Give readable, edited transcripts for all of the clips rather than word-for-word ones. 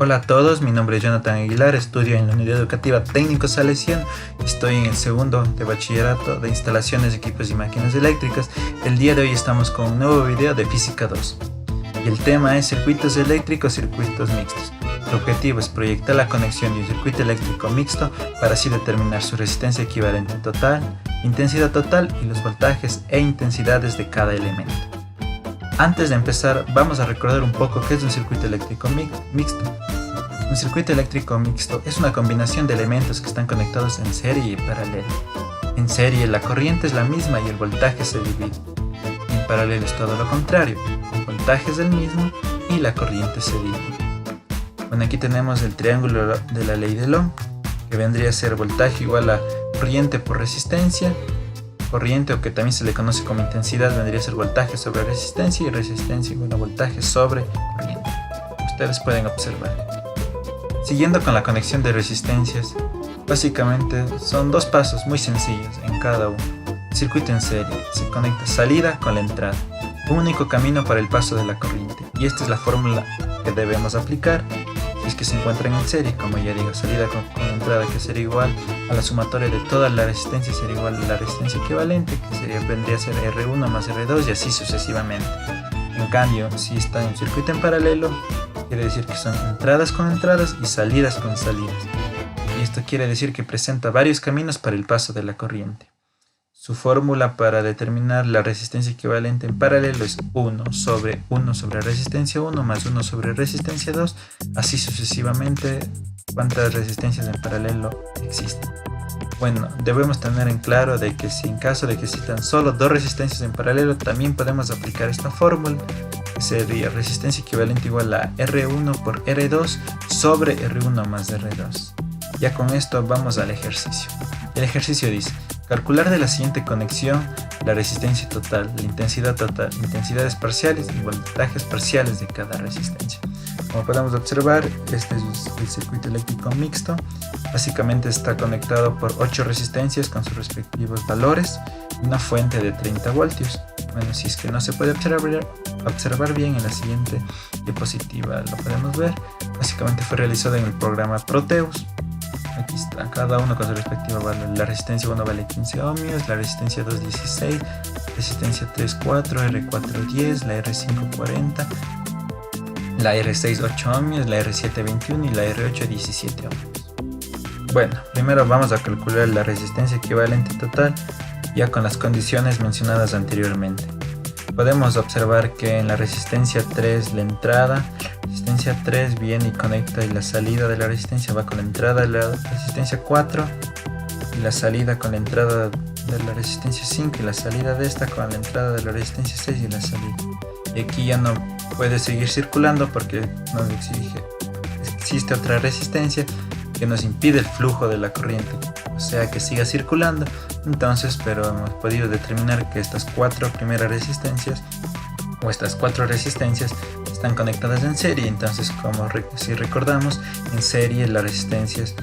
Hola a todos, mi nombre es Jonathan Aguilar, estudio en la Unidad Educativa Técnico Salesiano, estoy en el segundo de bachillerato de instalaciones, equipos y máquinas eléctricas. El día de hoy estamos con un nuevo video de Física 2 y el tema es circuitos eléctricos, circuitos mixtos. El objetivo es proyectar la conexión de un circuito eléctrico mixto para así determinar su resistencia equivalente total, intensidad total y los voltajes e intensidades de cada elemento. Antes de empezar, vamos a recordar un poco qué es un circuito eléctrico mixto. Un circuito eléctrico mixto es una combinación de elementos que están conectados en serie y paralelo. En serie la corriente es la misma y el voltaje se divide. En paralelo es todo lo contrario, el voltaje es el mismo y la corriente se divide. Bueno, aquí tenemos el triángulo de la ley de Ohm, que vendría a ser voltaje igual a corriente por resistencia. Corriente, o que también se le conoce como intensidad, vendría a ser voltaje sobre resistencia, y resistencia igual a voltaje sobre corriente. Ustedes pueden observar. Siguiendo con la conexión de resistencias, básicamente son dos pasos muy sencillos en cada uno. El circuito en serie se conecta salida con la entrada, un único camino para el paso de la corriente, y esta es la fórmula que debemos aplicar si es que se encuentran en serie. Como ya digo, salida con entrada, que sería igual a la sumatoria de toda la resistencia, sería igual a la resistencia equivalente, que vendría a ser R1 más R2 y así sucesivamente. En cambio, si está en un circuito en paralelo, quiere decir que son entradas con entradas y salidas con salidas. Y esto quiere decir que presenta varios caminos para el paso de la corriente. Su fórmula para determinar la resistencia equivalente en paralelo es 1 sobre resistencia 1 más 1 sobre resistencia 2, así sucesivamente cuántas resistencias en paralelo existen. Bueno, debemos tener en claro de que si en caso de que existan solo dos resistencias en paralelo, también podemos aplicar esta fórmula, que sería resistencia equivalente igual a R1 por R2 sobre R1 más R2. Ya con esto vamos al ejercicio. El ejercicio dice: calcular de la siguiente conexión la resistencia total, la intensidad total, intensidades parciales y voltajes parciales de cada resistencia. Como podemos observar, este es el circuito eléctrico mixto. Básicamente está conectado por 8 resistencias con sus respectivos valores y una fuente de 30 voltios. Bueno, si es que no se puede observar bien, en la siguiente diapositiva lo podemos ver. Básicamente fue realizado en el programa Proteus. Aquí está, cada uno con su respectivo valor. La resistencia 1 vale 15 ohmios, la resistencia 2 16, resistencia 3 4, R4 10, la R5 40, la R6 8 ohmios, la R7 21 y la R8 17 ohmios. Bueno, primero vamos a calcular la resistencia equivalente total ya con las condiciones mencionadas anteriormente. Podemos observar que en la resistencia 3 la entrada, resistencia 3 viene y conecta, y la salida de la resistencia va con la entrada de la resistencia 4 y la salida con la entrada de la resistencia 5 y la salida de esta con la entrada de la resistencia 6 y la salida. Y aquí ya no puede seguir circulando porque nos existe otra resistencia que nos impide el flujo de la corriente, o sea que siga circulando. Entonces, pero hemos podido determinar que estas cuatro primeras resistencias, o estas cuatro resistencias, están conectadas en serie. Entonces, si recordamos, en serie las resistencias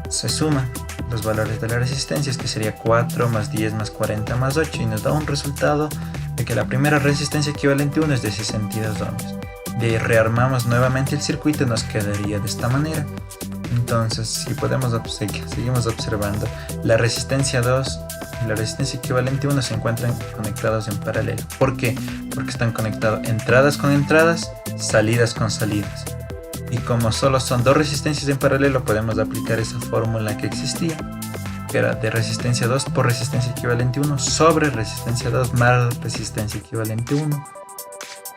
se suman los valores de las resistencias, que sería 4 más 10 más 40 más 8, y nos da un resultado de que la primera resistencia equivalente 1 es de 62 ohmios. De ahí rearmamos nuevamente el circuito y nos quedaría de esta manera. Entonces, si seguimos observando, la resistencia 2 y la resistencia equivalente 1 se encuentran conectados en paralelo. ¿Por qué? Porque están conectados entradas con entradas, salidas con salidas. Y como solo son dos resistencias en paralelo, podemos aplicar esa fórmula que existía, que era de resistencia 2 por resistencia equivalente 1 sobre resistencia 2 más resistencia equivalente 1.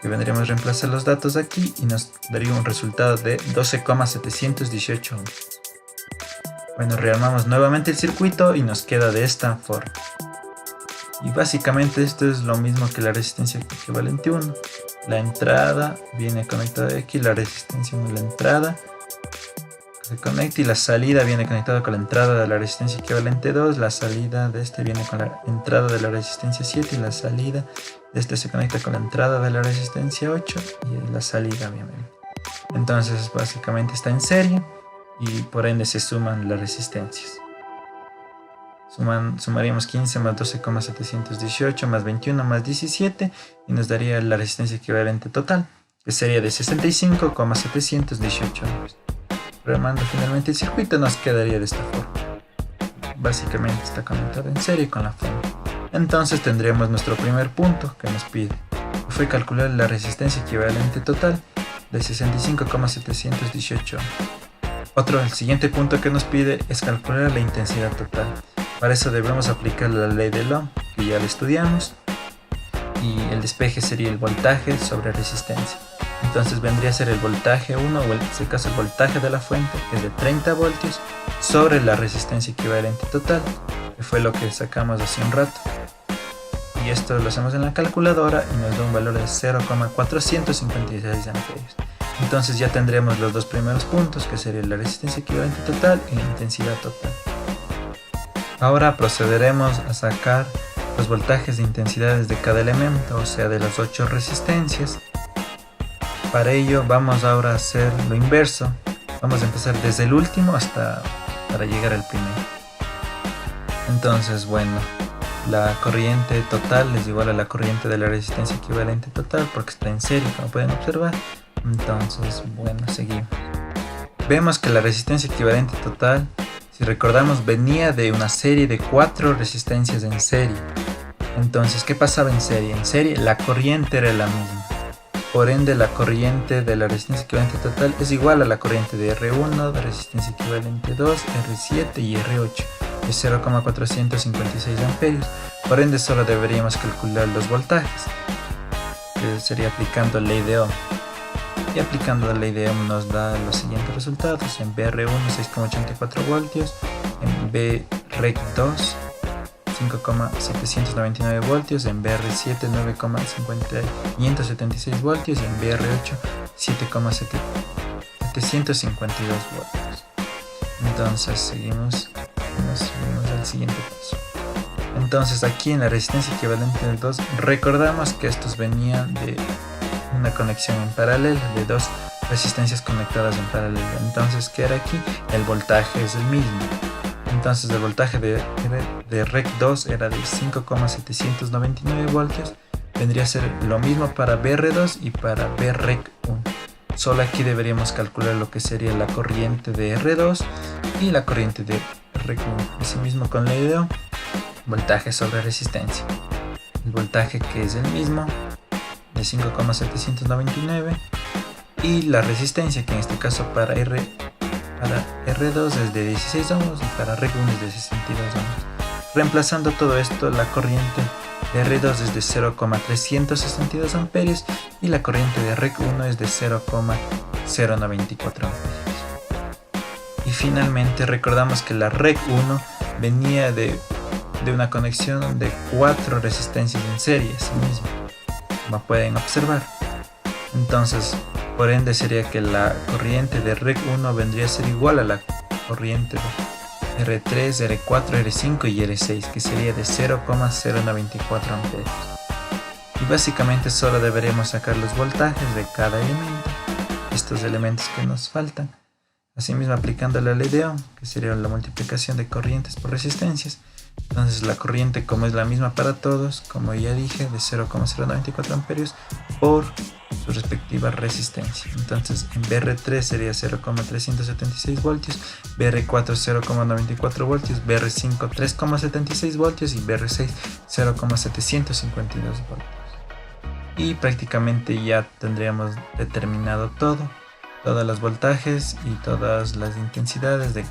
Que vendríamos a reemplazar los datos aquí y nos daría un resultado de 12,718 ohms. Bueno, rearmamos nuevamente el circuito y nos queda de esta forma. Y básicamente esto es lo mismo que la resistencia equivalente 1. La entrada viene conectada aquí, la resistencia 1 la entrada se conecta, y la salida viene conectada con la entrada de la resistencia equivalente 2, la salida de este viene con la entrada de la resistencia 7 y la salida de este se conecta con la entrada de la resistencia 8 y la salida obviamente. Entonces básicamente está en serie y por ende se suman las resistencias. Sumaríamos 15 más 12,718 más 21 más 17 y nos daría la resistencia equivalente total, que sería de 65,718 ohms. Programando finalmente el circuito nos quedaría de esta forma. Básicamente está conectado en serie con la fuente. Entonces tendremos nuestro primer punto que nos pide, que fue calcular la resistencia equivalente total de 65,718 ohms. El siguiente punto que nos pide es calcular la intensidad total. Para eso debemos aplicar la ley de Ohm, que ya la estudiamos, y el despeje sería el voltaje sobre resistencia. Entonces vendría a ser el voltaje 1, o en este caso el voltaje de la fuente, que es de 30 voltios, sobre la resistencia equivalente total, que fue lo que sacamos hace un rato. Y esto lo hacemos en la calculadora y nos da un valor de 0,456 amperios. Entonces ya tendremos los dos primeros puntos, que sería la resistencia equivalente total y la intensidad total. Ahora procederemos a sacar los voltajes de intensidades de cada elemento, o sea de las 8 resistencias. Para ello vamos ahora a hacer lo inverso. Vamos a empezar desde el último para llegar al primero. Entonces, bueno, la corriente total es igual a la corriente de la resistencia equivalente total, porque está en serie, como pueden observar. Entonces, bueno, seguimos. Vemos que la resistencia equivalente total, si recordamos, venía de una serie de 4 resistencias en serie. Entonces, ¿qué pasaba en serie? En serie la corriente era la misma. Por ende, la corriente de la resistencia equivalente total es igual a la corriente de R1, de resistencia equivalente 2, R7 y R8, de 0,456 amperios. Por ende, solo deberíamos calcular los voltajes, que sería aplicando la ley de Ohm. Y aplicando la ley de Ohm nos da los siguientes resultados: en BR1 6,84 voltios, en BREC2 5,799 voltios, en BR7 9,576 voltios y en BR8 7,752 voltios. Entonces seguimos al siguiente paso. Entonces aquí en la resistencia equivalente del 2 recordamos que estos venían de una conexión en paralelo, de dos resistencias conectadas en paralelo. Entonces, ¿qué era aquí? El voltaje es el mismo. Entonces el voltaje de REC 2 era de 5,799 voltios. Vendría a ser lo mismo para BR2 y para BREC 1. Solo aquí deberíamos calcular lo que sería la corriente de R2 y la corriente de REC 1. Asimismo con la ley de Ohm, voltaje sobre resistencia. El voltaje que es el mismo, de 5,799, y la resistencia, que en este caso para R2 es de 16 ohms y para REC 1 es de 62 ohms. Reemplazando todo esto, la corriente de R2 es de 0,362 amperios y la corriente de REC 1 es de 0,094 amperios. Y finalmente recordamos que la REC 1 venía de una conexión de 4 resistencias en serie, así mismo, como pueden observar. Entonces, por ende sería que la corriente de REC 1 vendría a ser igual a la corriente de R3, R4, R5 y R6, que sería de 0,094 amperios. Y básicamente solo deberemos sacar los voltajes de cada elemento, estos elementos que nos faltan. Asimismo, aplicando la ley de Ohm, que sería la multiplicación de corrientes por resistencias. Entonces la corriente, como es la misma para todos, como ya dije, de 0,094 amperios por su respectiva resistencia. Entonces en BR3 sería 0,376 voltios, BR4 0,94 voltios, BR5 3,76 voltios y BR6 0,752 voltios. Y prácticamente ya tendríamos determinado todos los voltajes y todas las intensidades de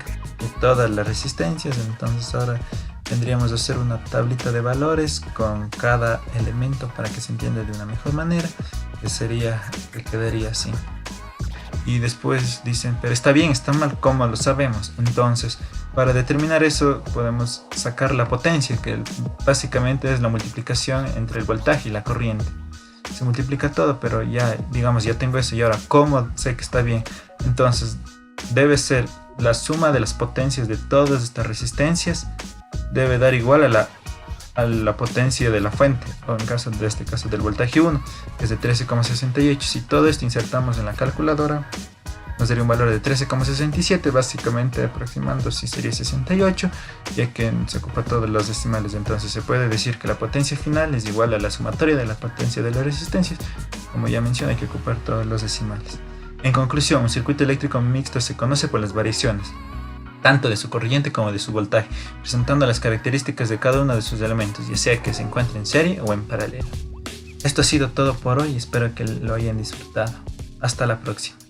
todas las resistencias. Entonces ahora tendríamos que hacer una tablita de valores con cada elemento para que se entienda de una mejor manera, que quedaría así. Y después dicen, pero está bien, está mal, ¿cómo lo sabemos? Entonces, para determinar eso podemos sacar la potencia, que básicamente es la multiplicación entre el voltaje y la corriente. Se multiplica todo, pero ya, digamos, ya tengo eso. Y ahora, ¿cómo sé que está bien? Entonces, debe ser la suma de las potencias de todas estas resistencias, debe dar igual a la potencia de la fuente, o en caso de este caso del voltaje 1, que es de 13,68. Si todo esto insertamos en la calculadora, nos daría un valor de 13,67, básicamente aproximando si sería 68, ya que se ocupa todos los decimales. Entonces se puede decir que la potencia final es igual a la sumatoria de la potencia de las resistencias. Como ya mencioné, hay que ocupar todos los decimales. En conclusión, un circuito eléctrico mixto se conoce por las variaciones tanto de su corriente como de su voltaje, presentando las características de cada uno de sus elementos, ya sea que se encuentre en serie o en paralelo. Esto ha sido todo por hoy, espero que lo hayan disfrutado. Hasta la próxima.